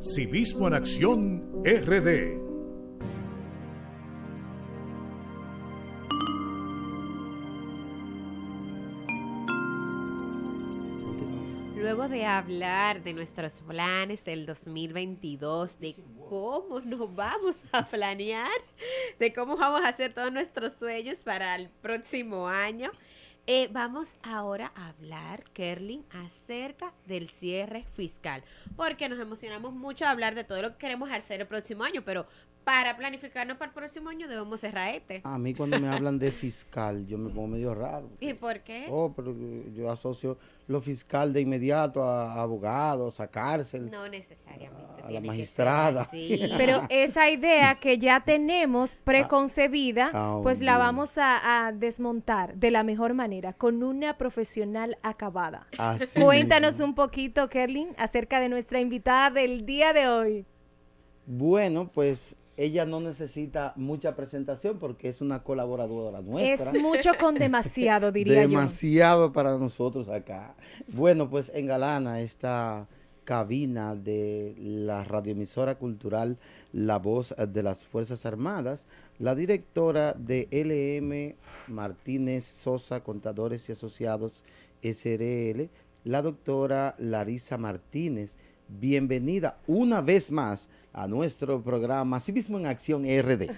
Civismo en Acción RD. Luego de hablar de nuestros planes del 2022, de cómo nos vamos a planear, de cómo vamos a hacer todos nuestros sueños para el próximo año, vamos ahora a hablar, Kerlin, acerca del cierre fiscal, porque nos emocionamos mucho a hablar de todo lo que queremos hacer el próximo año, pero para planificarnos para el próximo año debemos cerrar este. A mí cuando me hablan de fiscal, yo me pongo medio raro. ¿Y por qué? Pero yo asocio lo fiscal de inmediato a abogados, a cárcel, No necesariamente a la tiene magistrada. que ser así. Pero esa idea que ya tenemos preconcebida, pues la bien. vamos a desmontar de la mejor manera, con una profesional acabada. Así Cuéntanos mismo. un poquito, Kerlin, acerca de nuestra invitada del día de hoy. Bueno, pues ella no necesita mucha presentación porque es una colaboradora nuestra. Es mucho con demasiado, diría Demasiado para nosotros acá. Bueno, pues engalana esta cabina de la radioemisora cultural La Voz de las Fuerzas Armadas, la directora de LM Martínez Sosa Contadores y Asociados SRL, la doctora Larisa Martínez. Bienvenida una vez más a nuestro programa Civismo en Acción RD. yo.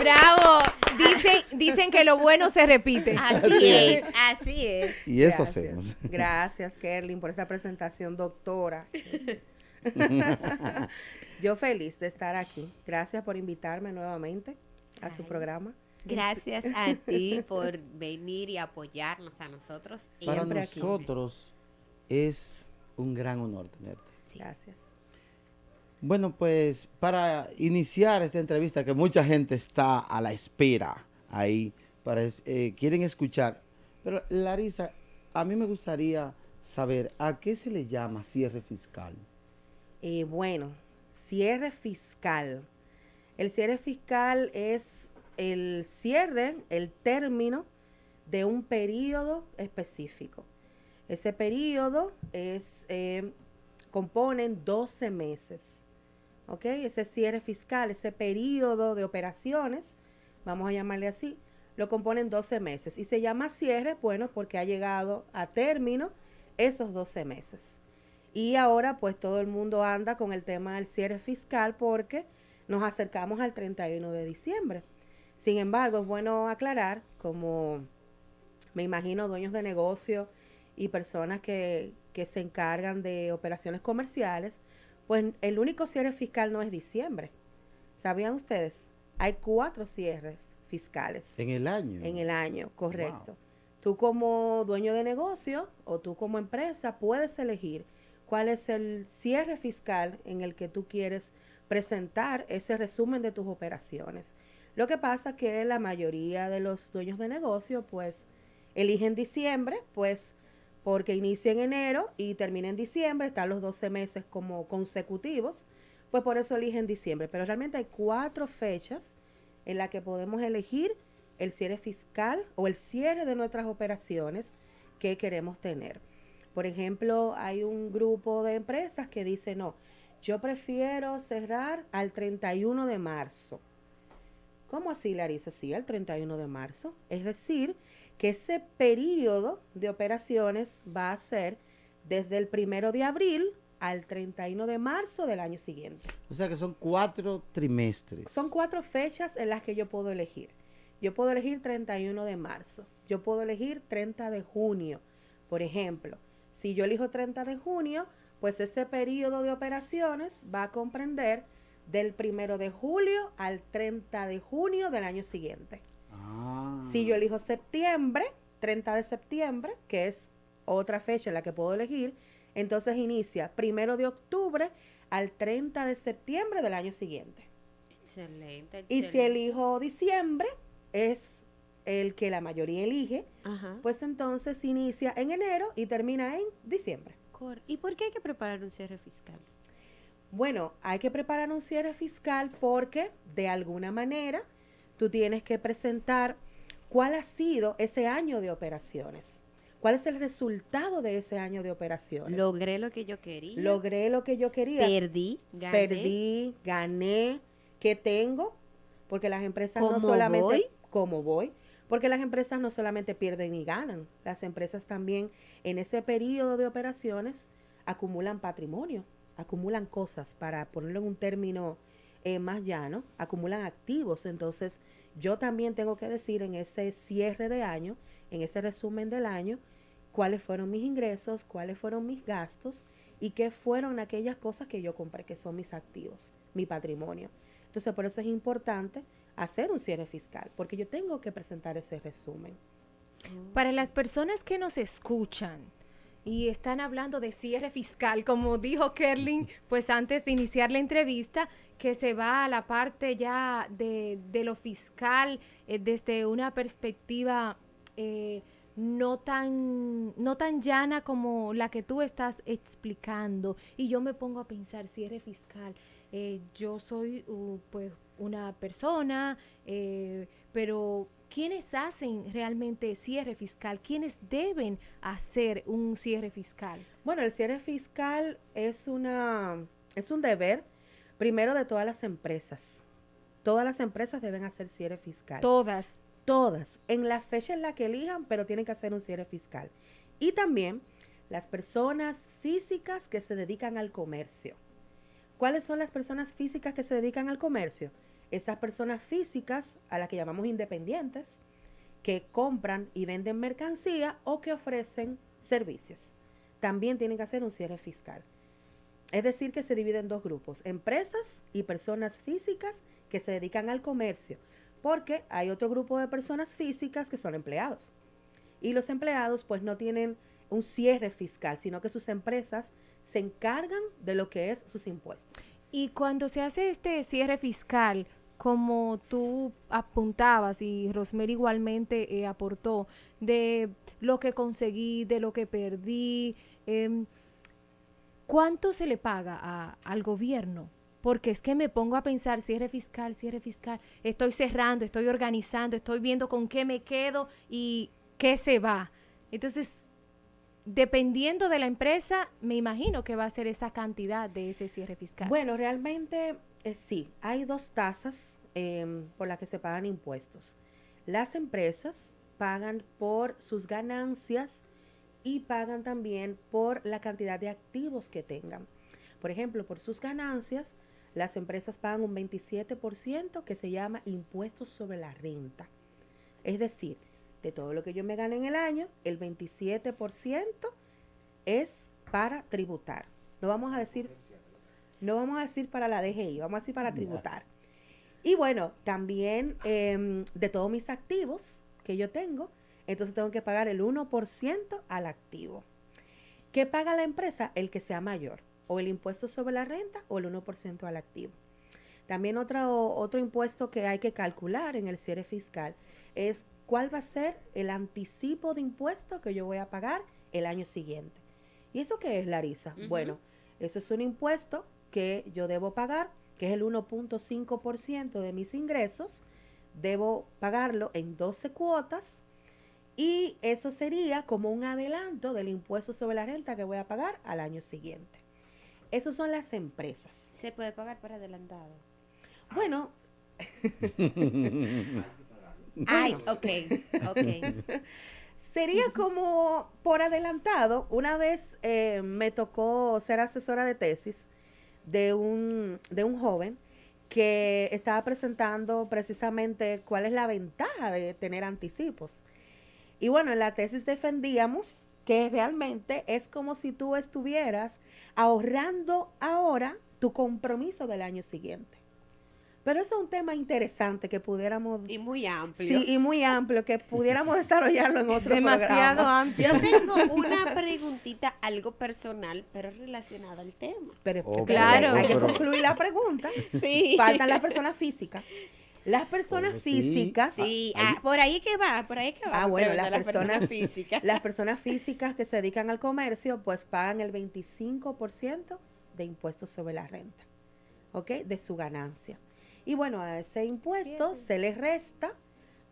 ¡Bravo! Dicen que lo bueno se repite. Así es, así es. Y eso Gracias. hacemos. Gracias, Kerlin, por esa presentación, doctora. Yo feliz de estar aquí. Gracias por invitarme nuevamente a su programa. Gracias a ti por venir y apoyarnos a nosotros. Para Siempre aquí. nosotros es un gran honor tenerte. Gracias. Bueno, pues para iniciar esta entrevista, que mucha gente está a la espera ahí, quieren escuchar, pero Larisa, a mí me gustaría saber a qué se le llama cierre fiscal. Bueno, cierre fiscal. El cierre fiscal es el cierre, el término de un periodo específico. Ese periodo componen 12 meses. ¿Ok? Ese cierre fiscal, ese periodo de operaciones, vamos a llamarle así, lo componen 12 meses. Y se llama cierre, bueno, porque ha llegado a término esos 12 meses. Y ahora pues todo el mundo anda con el tema del cierre fiscal porque nos acercamos al 31 de diciembre. Sin embargo, es bueno aclarar, como me imagino dueños de negocio y personas que se encargan de operaciones comerciales, pues el único cierre fiscal no es diciembre. ¿Sabían ustedes? Hay 4 cierres fiscales. En el año. En el año, correcto. Wow. Tú como dueño de negocio o tú como empresa puedes elegir cuál es el cierre fiscal en el que tú quieres presentar ese resumen de tus operaciones. Lo que pasa es que la mayoría de los dueños de negocio pues eligen diciembre, pues porque inicia en enero y termina en diciembre, están los 12 meses como consecutivos, pues por eso eligen diciembre. Pero realmente hay 4 fechas en las que podemos elegir el cierre fiscal o el cierre de nuestras operaciones que queremos tener. Por ejemplo, hay un grupo de empresas que dice, no, yo prefiero cerrar al 31 de marzo. ¿Cómo así, Larisa? Sí, al 31 de marzo. Es decir, que ese periodo de operaciones va a ser desde el 1 de abril al 31 de marzo del año siguiente. O sea que son 4 trimestres. Son 4 fechas en las que yo puedo elegir. Yo puedo elegir 31 de marzo. Yo puedo elegir 30 de junio. Por ejemplo, si yo elijo 30 de junio, pues ese periodo de operaciones va a comprender del 1 de julio al 30 de junio del año siguiente. Si yo elijo septiembre, 30 de septiembre, que es otra fecha en la que puedo elegir, entonces inicia 1 de octubre al 30 de septiembre del año siguiente. Excelente, Y si elijo diciembre, es el que la mayoría elige, Ajá. pues entonces inicia en enero y termina en diciembre. ¿Y por qué hay que preparar un cierre fiscal? Bueno, hay que preparar un cierre fiscal porque de alguna manera tú tienes que presentar cuál ha sido ese año de operaciones. ¿Cuál es el resultado de ese año de operaciones? Logré lo que yo quería. Logré lo que yo quería. Gané. Gané. ¿Qué tengo? Porque las empresas no ¿Cómo solamente... voy? ¿Cómo voy? Porque las empresas no solamente pierden y ganan. Las empresas también en ese periodo de operaciones acumulan patrimonio, acumulan cosas, para ponerlo en un término más llano, acumulan activos. Entonces, yo también tengo que decir en ese cierre de año, en ese resumen del año, cuáles fueron mis ingresos, cuáles fueron mis gastos y qué fueron aquellas cosas que yo compré, que son mis activos, mi patrimonio. Entonces, por eso es importante hacer un cierre fiscal, porque yo tengo que presentar ese resumen. Para las personas que nos escuchan y están hablando de cierre fiscal, como dijo Kerlin, pues antes de iniciar la entrevista, que se va a la parte ya de lo fiscal desde una perspectiva no tan llana como la que tú estás explicando. Y yo me pongo a pensar, cierre fiscal, yo soy pues una persona, pero ¿quiénes hacen realmente cierre fiscal? ¿Quiénes deben hacer un cierre fiscal? Bueno, el cierre fiscal es un deber primero de todas las empresas. Todas las empresas deben hacer cierre fiscal. Todas. Todas, en la fecha en la que elijan, pero tienen que hacer un cierre fiscal. Y también las personas físicas que se dedican al comercio. ¿Cuáles son las personas físicas que se dedican al comercio? Esas personas físicas a las que llamamos independientes, que compran y venden mercancía o que ofrecen servicios. También tienen que hacer un cierre fiscal. Es decir, que se divide en dos grupos, empresas y personas físicas que se dedican al comercio, porque hay otro grupo de personas físicas que son empleados. Y los empleados pues no tienen un cierre fiscal, sino que sus empresas se encargan de lo que es sus impuestos. Y cuando se hace este cierre fiscal, como tú apuntabas y Rosemary igualmente aportó, de lo que conseguí, de lo que perdí, ¿cuánto se le paga al gobierno? Porque es que me pongo a pensar, cierre fiscal, estoy cerrando, estoy organizando, estoy viendo con qué me quedo y qué se va. Entonces, dependiendo de la empresa, me imagino que va a ser esa cantidad de ese cierre fiscal. Bueno, realmente sí, hay dos tasas por las que se pagan impuestos. Las empresas pagan por sus ganancias y pagan también por la cantidad de activos que tengan. Por ejemplo, por sus ganancias, las empresas pagan un 27% que se llama impuestos sobre la renta. Es decir, de todo lo que yo me gane en el año, el 27% es para tributar. No vamos a decir para la DGI, vamos a decir para tributar. Y bueno, también de todos mis activos que yo tengo, entonces tengo que pagar el 1% al activo. ¿Qué paga la empresa? El que sea mayor, o el impuesto sobre la renta o el 1% al activo. También otro impuesto que hay que calcular en el cierre fiscal es cuál va a ser el anticipo de impuesto que yo voy a pagar el año siguiente. ¿Y eso qué es, Larisa? Bueno, eso es un impuesto que yo debo pagar, que es el 1.5% de mis ingresos. Debo pagarlo en 12 cuotas y eso sería como un adelanto del impuesto sobre la renta que voy a pagar al año siguiente. Esas son las empresas. ¿Se puede pagar por adelantado? Bueno. Ay, ok. Sería como por adelantado. Una vez me tocó ser asesora de tesis de un joven que estaba presentando precisamente cuál es la ventaja de tener anticipos. Y bueno, en la tesis defendíamos que realmente es como si tú estuvieras ahorrando ahora tu compromiso del año siguiente. Pero eso es un tema interesante que pudiéramos... Y muy amplio. Sí, y muy amplio, que pudiéramos desarrollarlo en otro Demasiado programa. amplio. Yo tengo una preguntita, algo personal, pero relacionada al tema. Pero Claro. hay que concluir la pregunta. Sí. Faltan las personas físicas. Las personas Sí. físicas... Sí, por ahí que va. bueno, Pero las personas físicas. Las personas físicas que se dedican al comercio, pues pagan el 25% de impuestos sobre la renta, ¿ok? De su ganancia. Y bueno, a ese impuesto se les resta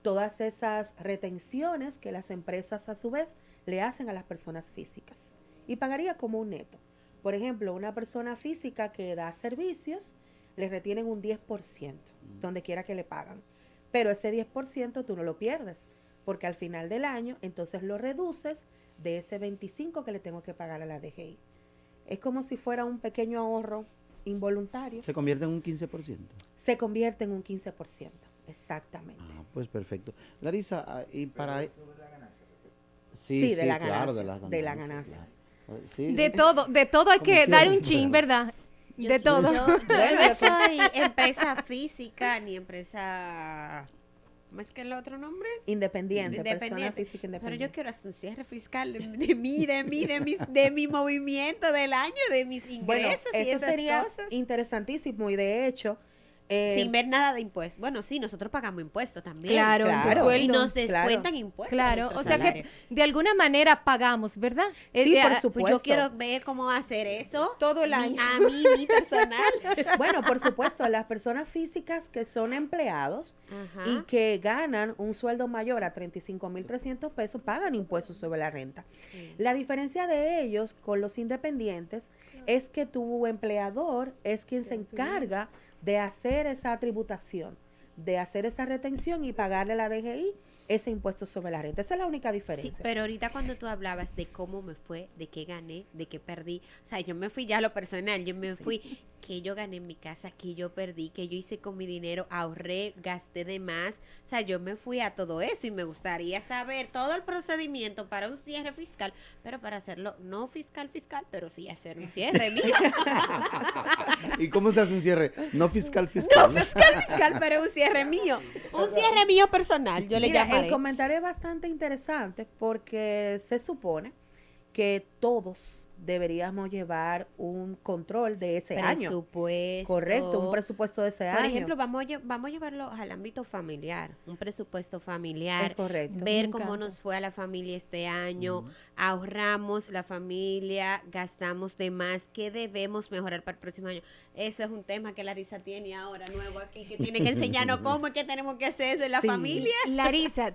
todas esas retenciones que las empresas a su vez le hacen a las personas físicas. Y pagaría como un neto. Por ejemplo, una persona física que da servicios, le retienen un 10%, donde quiera que le pagan. Pero ese 10% tú no lo pierdes, porque al final del año, entonces lo reduces de ese 25% que le tengo que pagar a la DGI. Es como si fuera un pequeño ahorro involuntario. Se convierte en un 15%. Se convierte en un 15%, exactamente. Pues perfecto. Larisa, y para... Sí, de la claro, ganancia, de la ganancia. Claro. Sí. De todo hay Como que dar un quieran, chin, pero- ¿verdad? De todo. Yo no soy empresa física ni empresa... ¿Cómo es que el otro nombre? Independiente, persona física Pero independiente. yo quiero hacer un cierre fiscal de mi movimiento del año, de mis ingresos Bueno, y eso esas sería cosas. interesantísimo y de hecho... Sin ver nada de impuestos. Bueno, sí, nosotros pagamos impuestos también. Claro, en tu claro. sueldo. Y nos Claro. descuentan impuestos. de Claro, nuestro o sea salario. que de alguna manera pagamos, ¿verdad? Sí, por Pues supuesto. yo quiero ver cómo hacer eso. Todo el año. A mí, mi personal. Bueno, por supuesto, las personas físicas que son empleados Ajá. y que ganan un sueldo mayor a 35,300 pesos pagan impuestos sobre la renta. Sí. La diferencia de ellos con los independientes es que tu empleador es quien se encarga de hacer esa tributación, de hacer esa retención y pagarle a la DGI ese impuesto sobre la renta. Esa es la única Sí, diferencia. pero ahorita cuando tú hablabas de cómo me fue, de qué gané, de qué perdí, o sea, yo me fui ya a lo personal, yo me fui, que yo gané en mi casa, que yo perdí, que yo hice con mi dinero, ahorré, gasté de más, o sea, yo me fui a todo eso y me gustaría saber todo el procedimiento para un cierre fiscal, pero para hacerlo no fiscal, pero sí hacer un cierre mío. ¿Y cómo se hace un cierre? No fiscal, fiscal. fiscal, pero un cierre mío personal, yo le Mira, llamaré. el comentario es bastante interesante porque se supone que todos deberíamos llevar un control de ese año. Presupuesto. Correcto, un presupuesto de ese año. Por ejemplo, vamos a llevarlo al ámbito familiar, un presupuesto familiar, Es correcto. ver Me cómo encanta. nos fue a la familia este año, ahorramos la familia, gastamos de más, ¿qué debemos mejorar para el próximo año? Eso es un tema que Larisa tiene ahora nuevo aquí, que tiene que enseñarnos cómo es que tenemos que hacer eso en la Sí. familia. Larisa,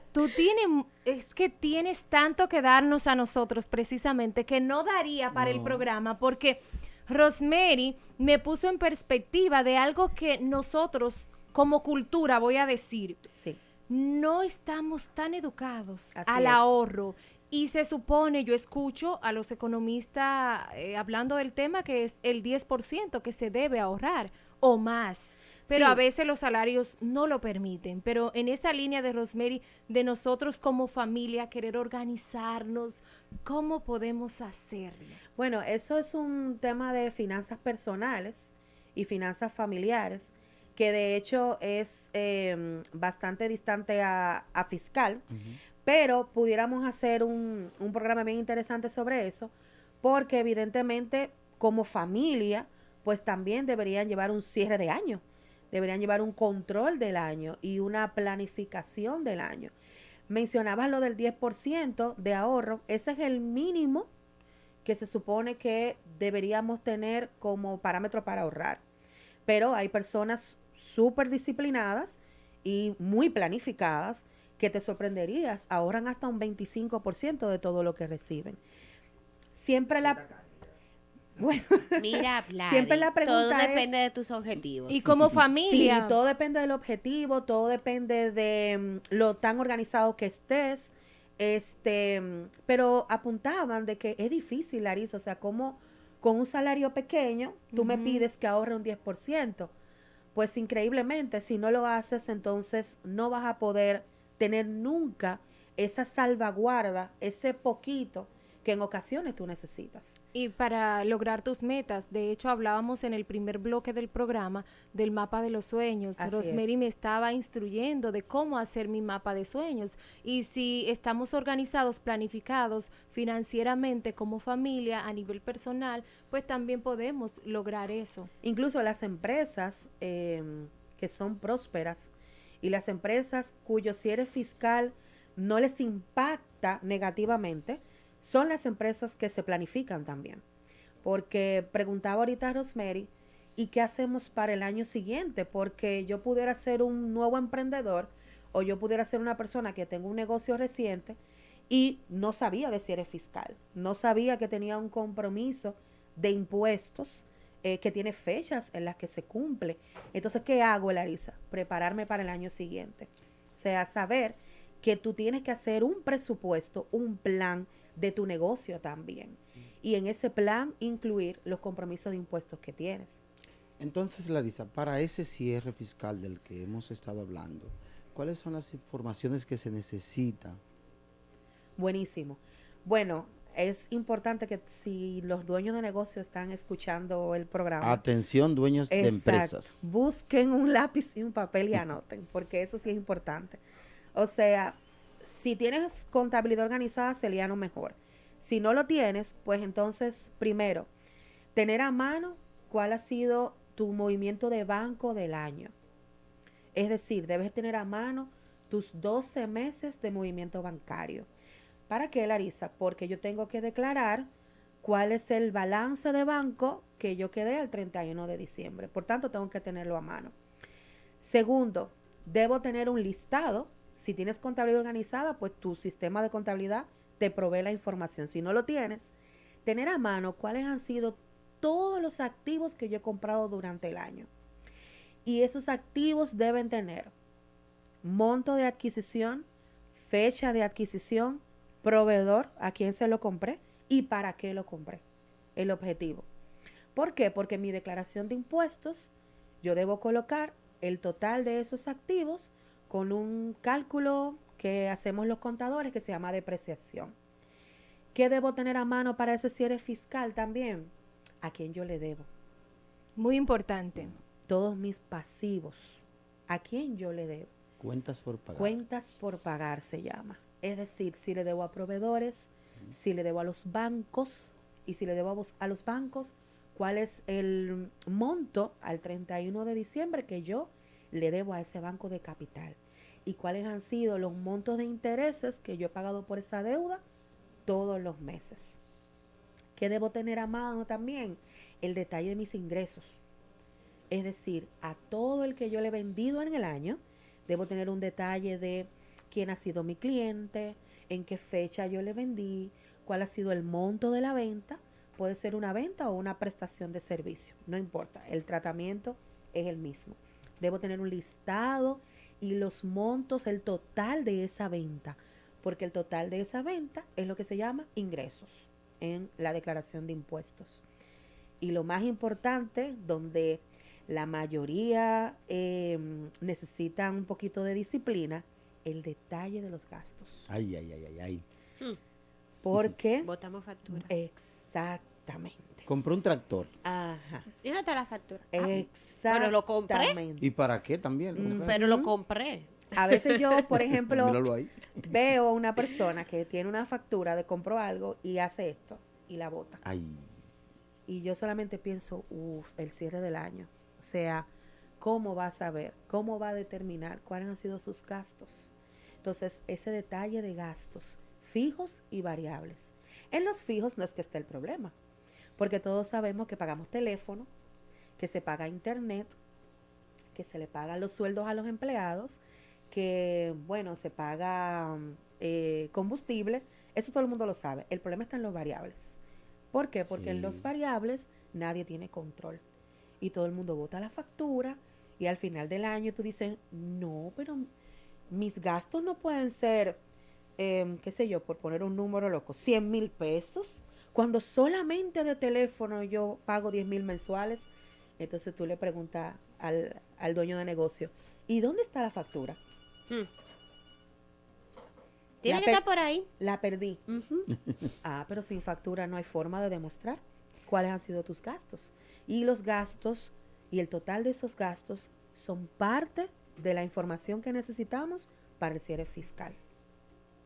es que tienes tanto que darnos a nosotros precisamente que no daría para el programa porque Rosemary me puso en perspectiva de algo que nosotros como cultura, voy a decir, Sí. no estamos tan educados Así al es. ahorro. Y se supone, yo escucho a los economistas hablando del tema que es el 10% que se debe ahorrar o más. Pero Sí. a veces los salarios no lo permiten. Pero en esa línea de Rosemary, de nosotros como familia, querer organizarnos, ¿cómo podemos hacerlo? Bueno, eso es un tema de finanzas personales y finanzas familiares, que de hecho es bastante distante a fiscal, pero pudiéramos hacer un programa bien interesante sobre eso, porque evidentemente como familia, pues también deberían llevar un cierre de año, deberían llevar un control del año y una planificación del año. Mencionabas lo del 10% de ahorro, ese es el mínimo que se supone que deberíamos tener como parámetro para ahorrar. Pero hay personas súper disciplinadas y muy planificadas que te sorprenderías, ahorran hasta un 25% de todo lo que reciben. Siempre la... Bueno, Mira, Vladi, Siempre la pregunta todo es- depende de tus objetivos. Y como sí, familia, todo depende del objetivo, todo depende de lo tan organizado que estés. Pero apuntaban de que es difícil, Larisa, o sea, como con un salario pequeño, tú me pides que ahorre un 10%. Pues increíblemente, si no lo haces, entonces no vas a poder tener nunca esa salvaguarda, ese poquito que en ocasiones tú necesitas. y para lograr tus metas, de hecho hablábamos en el primer bloque del programa del mapa de los sueños. Así Rosemary es. me estaba instruyendo de cómo hacer mi mapa de sueños y si estamos organizados, planificados financieramente como familia a nivel personal, pues también podemos lograr eso. Incluso las empresas que son prósperas y las empresas cuyo cierre fiscal no les impacta negativamente, son las empresas que se planifican también. Porque preguntaba ahorita Rosemary, ¿y qué hacemos para el año siguiente? Porque yo pudiera ser un nuevo emprendedor O yo pudiera ser una persona que tengo un negocio reciente y no sabía de cierre fiscal, no sabía que tenía un compromiso de impuestos que tiene fechas en las que se cumple. Entonces, ¿qué hago, Larisa? Prepararme para el año siguiente. O sea, saber que tú tienes que hacer un presupuesto, un plan de tu negocio también. Y en ese plan incluir los compromisos de impuestos que tienes. Entonces, Larisa, para ese cierre fiscal del que hemos estado hablando, ¿cuáles son las informaciones que se necesitan? Buenísimo. Bueno, es importante que si los dueños de negocio están escuchando el programa, Atención, dueños de exacto, empresas. busquen un lápiz y un papel y anoten, porque eso sí es importante. O sea, si tienes contabilidad organizada, sería lo mejor. Si no lo tienes, pues entonces, primero, tener a mano cuál ha sido tu movimiento de banco del año. Es decir, debes tener a mano tus 12 meses de movimiento bancario. ¿Para qué, Larisa? Porque yo tengo que declarar cuál es el balance de banco que yo quedé al 31 de diciembre. Por tanto, tengo que tenerlo a mano. Segundo, debo tener un listado. Si tienes contabilidad organizada, pues tu sistema de contabilidad te provee la información. Si no lo tienes, tener a mano cuáles han sido todos los activos que yo he comprado durante el año. Y esos activos deben tener monto de adquisición, fecha de adquisición, proveedor, a quién se lo compré y para qué lo compré, el objetivo. ¿Por qué? Porque en mi declaración de impuestos yo debo colocar el total de esos activos con un cálculo que hacemos los contadores que se llama depreciación. ¿Qué debo tener a mano para ese cierre fiscal también? ¿A quién yo le debo? Muy importante. Todos mis pasivos. ¿A quién yo le debo? Cuentas por pagar. Cuentas por pagar se llama. Es decir, si le debo a proveedores, si le debo a los bancos y si le debo a los bancos, cuál es el monto al 31 de diciembre que yo le debo a ese banco de capital y cuáles han sido los montos de intereses que yo he pagado por esa deuda todos los meses. ¿Qué debo tener a mano también? El detalle de mis ingresos. Es decir, a todo el que yo le he vendido en el año, debo tener un detalle de quién ha sido mi cliente, en qué fecha yo le vendí, cuál ha sido el monto de la venta. Puede ser una venta o una prestación de servicio, no importa, el tratamiento es el mismo. Debo tener un listado y los montos, el total de esa venta, porque el total de esa venta es lo que se llama ingresos en la declaración de impuestos. Y lo más importante, donde la mayoría necesitan un poquito de disciplina, el detalle de los gastos. Ay, ay, ay, ay, ay. Porque Botamos factura. exactamente. Compré un tractor. Ajá. ¿Y dónde está la factura? Exactamente. Pero lo compré. ¿Y para qué también? Pero lo compré. A veces yo, por ejemplo, Míralo ahí. veo una persona que tiene una factura de compró algo y hace esto y la bota. Ay. Y yo solamente pienso, el cierre del año. O sea, ¿cómo va a saber? ¿Cómo va a determinar cuáles han sido sus gastos? Entonces, ese detalle de gastos fijos y variables. En los fijos no es que esté el problema, porque todos sabemos que pagamos teléfono, que se paga internet, que se le pagan los sueldos a los empleados, que, bueno, se paga combustible. Eso todo el mundo lo sabe. El problema está en los variables. ¿Por qué? Porque en los variables nadie tiene control. Y todo el mundo vota la factura y al final del año tú dices, no, pero mis gastos no pueden ser, qué sé yo, por poner un número loco, 100,000 pesos, cuando solamente de teléfono yo pago 10,000 mensuales. Entonces tú le preguntas al dueño de negocio, ¿y dónde está la factura? Tiene que estar por ahí. La perdí. Ujú. Pero sin factura no hay forma de demostrar cuáles han sido tus gastos. Y los gastos y el total de esos gastos son parte de la información que necesitamos para el cierre fiscal.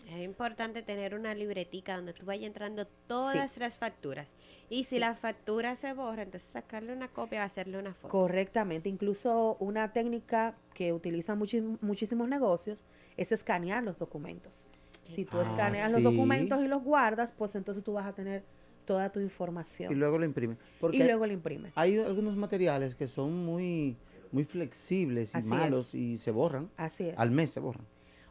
Es importante tener una libretica donde tú vayas entrando todas las facturas. Y si Sí. la factura se borra, entonces sacarle una copia o hacerle una foto. Correctamente. Incluso una técnica que utilizan muchísimos negocios es escanear los documentos. Si tú escaneas los sí. documentos y los guardas, pues entonces tú vas a tener toda tu información. Y luego lo imprime. Porque Y luego lo imprime. hay algunos materiales que son muy muy flexibles y Así malos es. y se borran. Así es. Al mes se borran.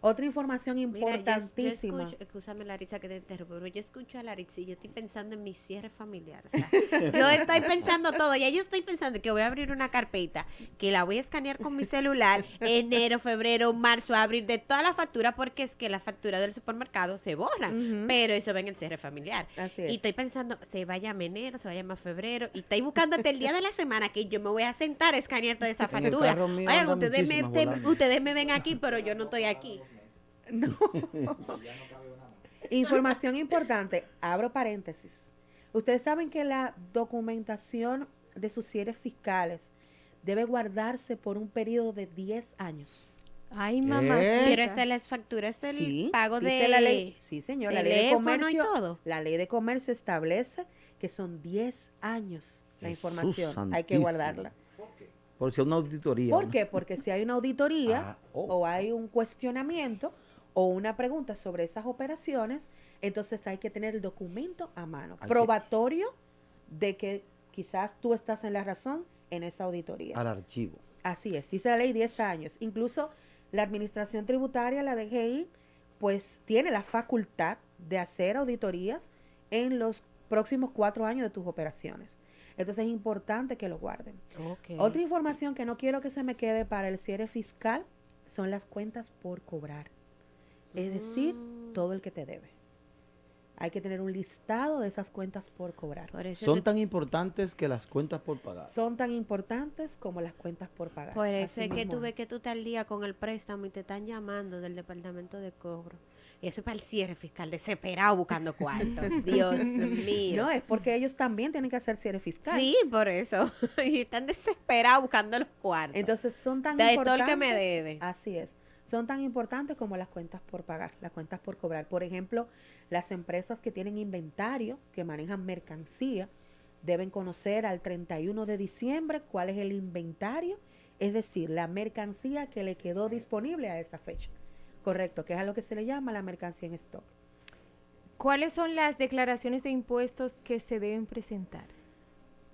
Otra información Mira, importantísima. yo escucho, escúchame Larisa que te interrumpo, pero yo escucho a Larisa y yo estoy pensando en mi cierre familiar. O sea, yo estoy pensando todo, ya yo estoy pensando que voy a abrir una carpeta, que la voy a escanear con mi celular, enero, febrero, marzo, abril, de toda la factura, porque es que la factura del supermercado se borran, Ujú. pero eso va en el cierre familiar. Así Y es. estoy pensando, se va a llamar enero, se va a llamar febrero, y estoy buscando hasta el día de la semana que yo me voy a sentar a escanear toda esa En el factura. carro mío Oigan, andan muchísimas volando. ustedes me ven aquí, pero yo no estoy aquí. Información importante, abro paréntesis. Ustedes saben que la documentación de sus cierres fiscales debe guardarse por un periodo de 10 años. Ay, ¿Qué? mamá. Pero hasta las facturas del Sí, pago dice de la ley. Sí, señor, la ley de teléfono y comercio. todo. La ley de comercio establece que son 10 años la Jesús información. Hay que santísimo. guardarla. Por si una auditoría. ¿Por ¿no? qué? Porque si hay una auditoría Ah, oh. o hay un cuestionamiento o una pregunta sobre esas operaciones, entonces hay que tener el documento a mano, Hay que- probatorio de que quizás tú estás en la razón en esa auditoría. Al archivo. Así es, dice la ley 10 años. Incluso la administración tributaria, la DGI, pues tiene la facultad de hacer auditorías en los próximos 4 años de tus operaciones. Entonces es importante que lo guarden. Otra información que no quiero que se me quede para el cierre fiscal son las cuentas por cobrar. Es decir, todo el que te debe. Hay que tener un listado de esas cuentas por cobrar. Por eso, Son tan importantes que las cuentas por pagar. Son tan importantes como las cuentas por pagar. por eso Así es que mismo tú es. ves que tú estás al día con el préstamo y te están llamando del departamento de cobro. Y eso es para el cierre fiscal, desesperado buscando cuartos. Dios mío. No, es porque ellos también tienen que hacer cierre fiscal. Sí, por eso. Y están desesperados buscando los cuartos. Entonces son tan De todo el importantes. que me debe. Así es. Son tan importantes como las cuentas por pagar, las cuentas por cobrar. Por ejemplo, las empresas que tienen inventario, que manejan mercancía, deben conocer al 31 de diciembre cuál es el inventario, es decir, la mercancía que le quedó disponible a esa fecha. Correcto, que es a lo que se le llama la mercancía en stock. ¿Cuáles son las declaraciones de impuestos que se deben presentar?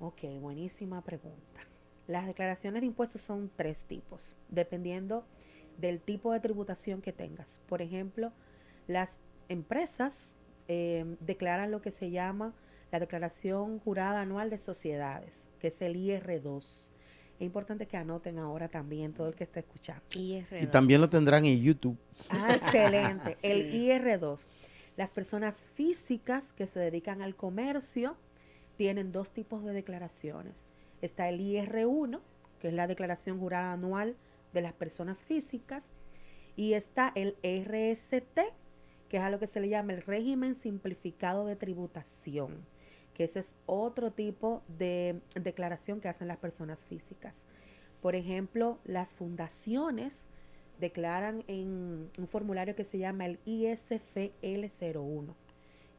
Ok, buenísima pregunta. Las declaraciones de impuestos son 3 tipos, dependiendo del tipo de tributación que tengas. Por ejemplo, las empresas declaran lo que se llama la Declaración Jurada Anual de Sociedades, que es el IR2. Es importante que anoten ahora también todo el que está escuchando. Y también lo tendrán en YouTube. Ah, excelente. El IR2. Las personas físicas que se dedican al comercio tienen 2 tipos de declaraciones. Está el IR1, que es la Declaración Jurada Anual de las Personas Físicas, y está el RST, que es a lo que se le llama el Régimen Simplificado de Tributación, que ese es otro tipo de declaración que hacen las personas físicas. Por ejemplo, las fundaciones declaran en un formulario que se llama el ISFL01,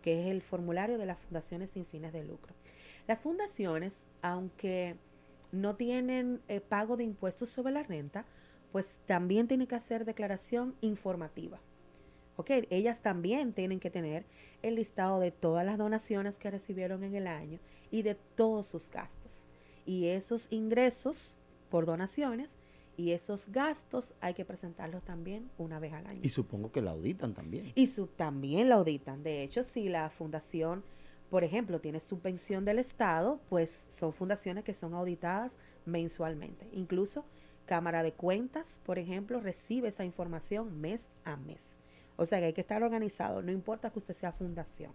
que es el formulario de las fundaciones sin fines de lucro. Las fundaciones, aunque no tienen pago de impuestos sobre la renta, pues también tienen que hacer declaración informativa. Ok, ellas también tienen que tener el listado de todas las donaciones que recibieron en el año y de todos sus gastos. Y esos ingresos por donaciones y esos gastos hay que presentarlos también una vez al año. Y supongo que la auditan también. Y también la auditan. De hecho, si la fundación, por ejemplo, tiene subvención del Estado, pues son fundaciones que son auditadas mensualmente. Incluso Cámara de Cuentas, por ejemplo, recibe esa información mes a mes. O sea que hay que estar organizado, no importa que usted sea fundación.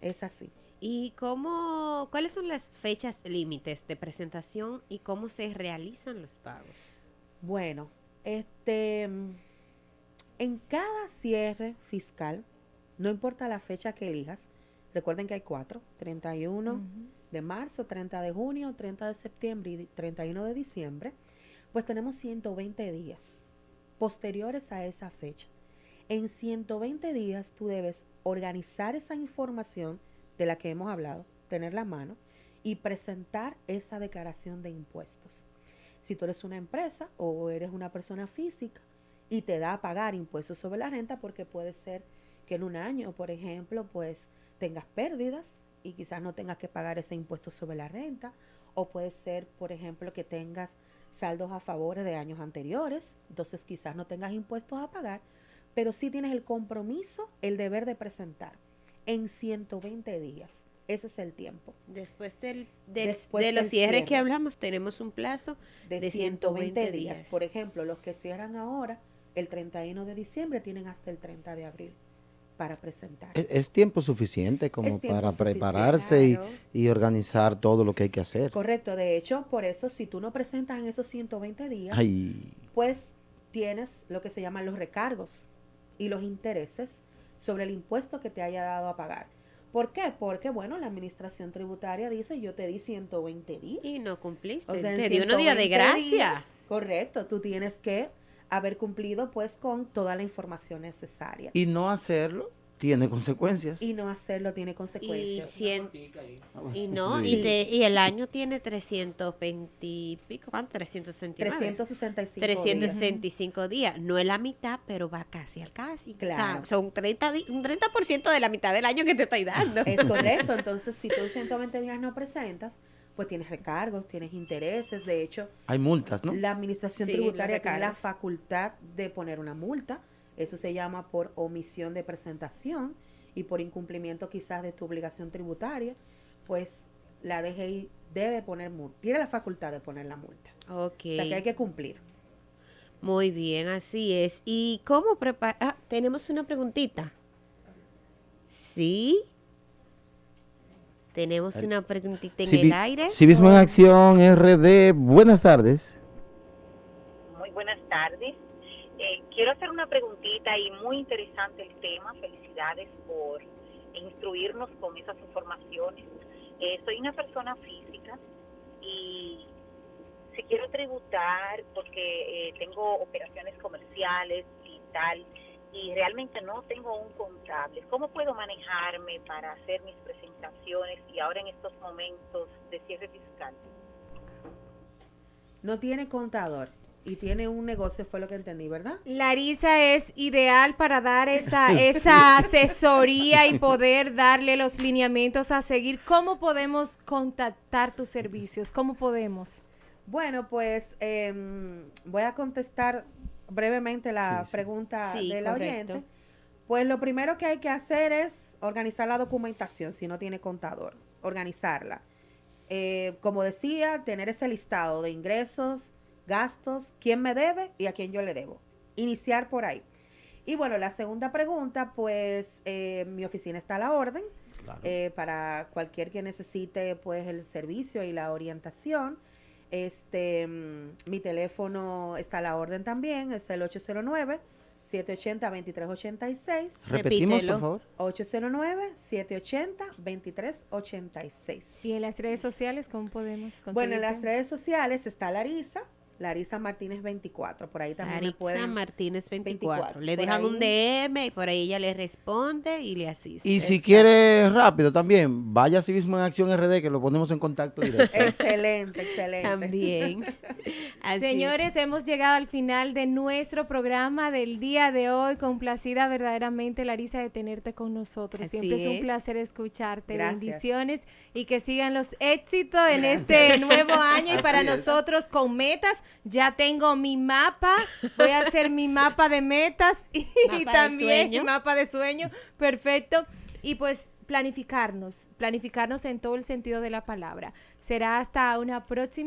Es así. ¿Y cuáles son las fechas límites de presentación y cómo se realizan los pagos? Bueno, en cada cierre fiscal, no importa la fecha que elijas, recuerden que hay 4, 31 de marzo, 30 de junio, 30 de septiembre y 31 de diciembre, pues tenemos 120 días posteriores a esa fecha. En 120 días tú debes organizar esa información de la que hemos hablado, tenerla a mano y presentar esa declaración de impuestos. Si tú eres una empresa o eres una persona física y te da a pagar impuestos sobre la renta, porque puede ser que en un año, por ejemplo, pues tengas pérdidas y quizás no tengas que pagar ese impuesto sobre la renta, o puede ser, por ejemplo, que tengas saldos a favores de años anteriores, entonces quizás no tengas impuestos a pagar, pero sí tienes el compromiso, el deber de presentar en 120 días. Ese es el tiempo. Después de Después los del cierres cierre. que hablamos, tenemos un plazo De 120 días. Por ejemplo, los que cierran ahora, el 31 de diciembre, tienen hasta el 30 de abril para presentar. Es tiempo suficiente como Es tiempo para suficiente, prepararse claro. y organizar todo lo que hay que hacer. Correcto, de hecho, por eso si tú no presentas en esos 120 días, Ay, pues tienes lo que se llaman los recargos y los intereses sobre el impuesto que te haya dado a pagar. ¿Por qué? Porque, bueno, la administración tributaria dice, yo te di 120 días. y no cumpliste. O sea, en Te dio unos días de 120 gracia. días, correcto, tú tienes que haber cumplido pues con toda la información necesaria. y no hacerlo tiene consecuencias. Y no hacerlo tiene Y, consecuencias. y no, Sí. y el año tiene 320 y pico, ¿cuánto? 369. 365 365 días. No es la mitad, pero va casi al casi. Claro. O sea, son un 30% de la mitad del año que te estoy dando. Es correcto, entonces si tú en 120 días no presentas, pues tienes recargos, tienes intereses. De hecho, Hay multas, ¿no? la administración Sí, tributaria los tiene la recargos. facultad de poner una multa. Eso se llama por omisión de presentación y por incumplimiento quizás de tu obligación tributaria, pues la DGI debe poner multa, tiene la facultad de poner la multa. Ok. O sea que hay que cumplir. Muy bien, así es. ¿Y cómo preparar? Ah, tenemos una preguntita. ¿Sí? Tenemos una preguntita en el aire. Civismo en Acción RD, buenas tardes. Muy buenas tardes. Quiero hacer una preguntita y muy interesante el tema. Felicidades por instruirnos con esas informaciones. Soy una persona física y si quiero tributar porque tengo operaciones comerciales y tal y realmente no tengo un contable, ¿cómo puedo manejarme para hacer mis presentaciones y ahora en estos momentos de cierre fiscal? No tiene contador y tiene un negocio, fue lo que entendí, ¿verdad? Larisa es ideal para dar esa asesoría y poder darle los lineamientos a seguir. ¿Cómo podemos contactar tus servicios? ¿Cómo podemos? Bueno, pues voy a contestar brevemente la Sí. pregunta Sí, de la correcto. oyente. Pues lo primero que hay que hacer es organizar la documentación, si no tiene contador, organizarla. Como decía, tener ese listado de ingresos, gastos, quién me debe y a quién yo le debo. Iniciar por ahí. Y bueno, la segunda pregunta, pues mi oficina está a la orden Claro. para cualquier que necesite pues el servicio y la orientación. Mi teléfono está a la orden también, es el 809-780-2386. Repetimos, Repítelo. por favor. 809-780-2386. Y en las redes sociales, ¿cómo podemos conseguirte? Bueno, en las redes sociales está Larisa Martínez 24, por ahí también me Larisa pueden... Martínez 24. 24, Le por dejan un ahí. DM y por ahí ella le responde y le asiste. Y si Exacto. quiere rápido también, vaya a Civismo en Acción RD que lo ponemos en contacto directo. Excelente, excelente. También. Así es. Señores, hemos llegado al final de nuestro programa del día de hoy. Complacida verdaderamente, Larisa, de tenerte con nosotros. Así Siempre es un es. placer escucharte. Gracias. Bendiciones y que sigan los éxitos en este nuevo año. Y para Así es. nosotros con metas, ya tengo mi mapa. Voy a hacer mi mapa de metas y Mapa de también sueño. mapa de sueño. Perfecto. Y pues planificarnos en todo el sentido de la palabra. Será hasta una próxima.